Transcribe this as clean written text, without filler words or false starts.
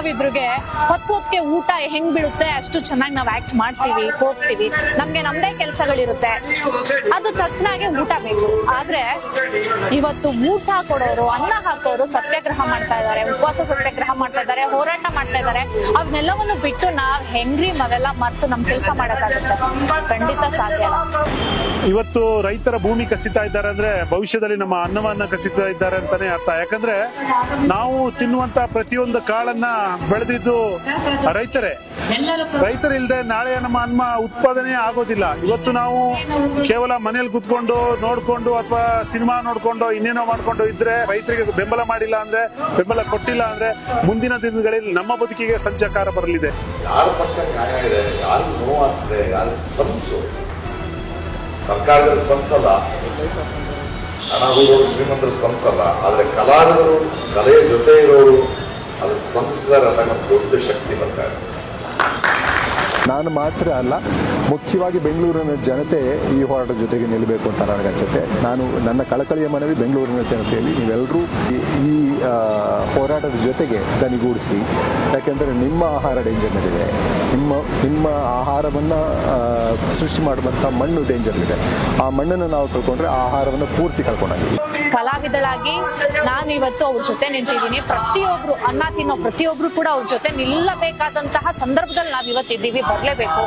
ಕಲಾವಿದ್ರಿಗೆ ಹೊತ್ತಿಗೆ ಊಟ ಹೆಂಗ್ ಬೀಳುತ್ತೆ ಅಷ್ಟು ಚೆನ್ನಾಗಿ ನಾವ್ ಆಕ್ಟ್ ಮಾಡ್ತೀವಿ, ಹೋಗ್ತೀವಿ, ನಮ್ಗೆ ನಮ್ದೇ ಕೆಲಸಗಳಿರುತ್ತೆ, ಅದು ತಕ್ಕನಾಗೆ ಊಟ ಬೇಕು. ಆದ್ರೆ ಇವತ್ತು ಊಟ ಕೊಡೋರು, ಅನ್ನ ಹಾಕೋರು ಸತ್ಯಾಗ್ರಹ ಮಾಡ್ತಾ ಇದಾರೆ, ಉಪವಾಸ ಸತ್ಯಾಗ್ರಹ ಮಾಡ್ತಾ ಇದಾರೆ, ಹೋರಾಟ ಮಾಡ್ತಾ ಇದಾರೆ. ಅವನ್ನೆಲ್ಲವನ್ನು ಬಿಟ್ಟು ನಾವ್ ಹೆಂಗ್ರಿ ಅವೆಲ್ಲ ಮರ್ತು ನಮ್ ಕೆಲಸ ಮಾಡಕ್ಕಾಗುತ್ತೆ? ಖಂಡಿತ ಸಾಧ್ಯ ಇಲ್ಲ. ಇವತ್ತು ರೈತರ ಭೂಮಿ ಕಸಿತಾ ಇದ್ದಾರೆ ಅಂದ್ರೆ ಭವಿಷ್ಯದಲ್ಲಿ ನಮ್ಮ ಅನ್ನವನ್ನ ಕಸಿತಾ ಇದ್ದಾರೆ ಅಂತಾನೆ ಅರ್ಥ. ಯಾಕಂದ್ರೆ ನಾವು ತಿನ್ನುವಂತ ಪ್ರತಿಯೊಂದು ಕಾಳನ್ನ ಬೆಳೆದಿದ್ದು ರೈತರಿಲ್ದೆ ನಾಳೆ ನಮ್ಮ ಅನ್ನ ಉತ್ಪಾದನೆ ಆಗೋದಿಲ್ಲ. ಇವತ್ತು ನಾವು ಕೇವಲ ಮನೇಲಿ ಕುತ್ಕೊಂಡು ನೋಡ್ಕೊಂಡು ಅಥವಾ ಸಿನಿಮಾ ನೋಡ್ಕೊಂಡು ಇನ್ನೇನೋ ಮಾಡ್ಕೊಂಡು ಇದ್ರೆ, ರೈತರಿಗೆ ಬೆಂಬಲ ಮಾಡಿಲ್ಲ ಅಂದ್ರೆ, ಬೆಂಬಲ ಕೊಟ್ಟಿಲ್ಲ ಅಂದ್ರೆ ಮುಂದಿನ ದಿನಗಳಲ್ಲಿ ನಮ್ಮ ಬದುಕಿಗೆ ಸಂಚಕಾರ ಬರಲಿದೆ. ಯಾರ ಪಕ್ಕ ನ್ಯಾಯ ಇದೆ, ಯಾರು ನೋವಾಗ್ತದೆ, ಯಾರು ಸ್ಪಂದಿಸು. ಸರ್ಕಾರದ ಸ್ಪಂದಿಸಲ್ಲ, ಹಣಗಳು ಶ್ರೀಮಂತರು ಸ್ಪಂದಿಸಲ್ಲ, ಆದ್ರೆ ಕಲಾವಿದರು, ಕಲೆಯ ಜೊತೆ ಇರೋರು ಅದು ಸ್ಪಂದಿಸಿದ್ದಾರೆ ಅನ್ನೋ ದೊಡ್ಡ ಶಕ್ತಿ ಬರ್ತಾ ಇದೆ. ನಾನು ಮಾತ್ರ ಅಲ್ಲ, ಮುಖ್ಯವಾಗಿ ಬೆಂಗಳೂರಿನ ಜನತೆ ಈ ಹೋರಾಟದ ಜೊತೆಗೆ ನಿಲ್ಲಬೇಕು ಅಂತ ನನಗನ್ಸುತ್ತೆ. ನನ್ನ ಕಳಕಳಿಯ ಮನವಿ ಬೆಂಗಳೂರಿನ ಜನತೆಯಲ್ಲಿ ನೀವೆಲ್ಲರೂ ಈ ಹೋರಾಟದ ಜೊತೆಗೆ ದನಿಗೂಡಿಸಿ. ಯಾಕೆಂದರೆ ನಿಮ್ಮ ಆಹಾರ ಡೇಂಜರ್ನಲ್ಲಿದೆ, ನಿಮ್ಮ ಆಹಾರವನ್ನು ಸೃಷ್ಟಿ ಮಾಡುವಂಥ ಮಣ್ಣು ಡೇಂಜರ್ಲಿದೆ. ಆ ಮಣ್ಣನ್ನು ನಾವು ಕಳ್ಕೊಂಡ್ರೆ ಆ ಆಹಾರವನ್ನು ಪೂರ್ತಿ ಕಳ್ಕೊಂಡಾಗಿದ್ದೀವಿ. ಕಲಾವಿದಳಾಗಿ ನಾನು ಇವತ್ತು ಅವ್ರ ಜೊತೆ ನಿಂತಿದ್ದೀನಿ. ಪ್ರತಿಯೊಬ್ರು ಅನ್ನ ತಿನ್ನೋ ಪ್ರತಿಯೊಬ್ರು ಕೂಡ ಅವ್ರ ಜೊತೆ ನಿಲ್ಲಬೇಕಾದಂತಹ ಸಂದರ್ಭದಲ್ಲಿ ನಾವ್ ಇವತ್ತಿದ್ದೀವಿ, ಬರ್ಲೇಬೇಕು.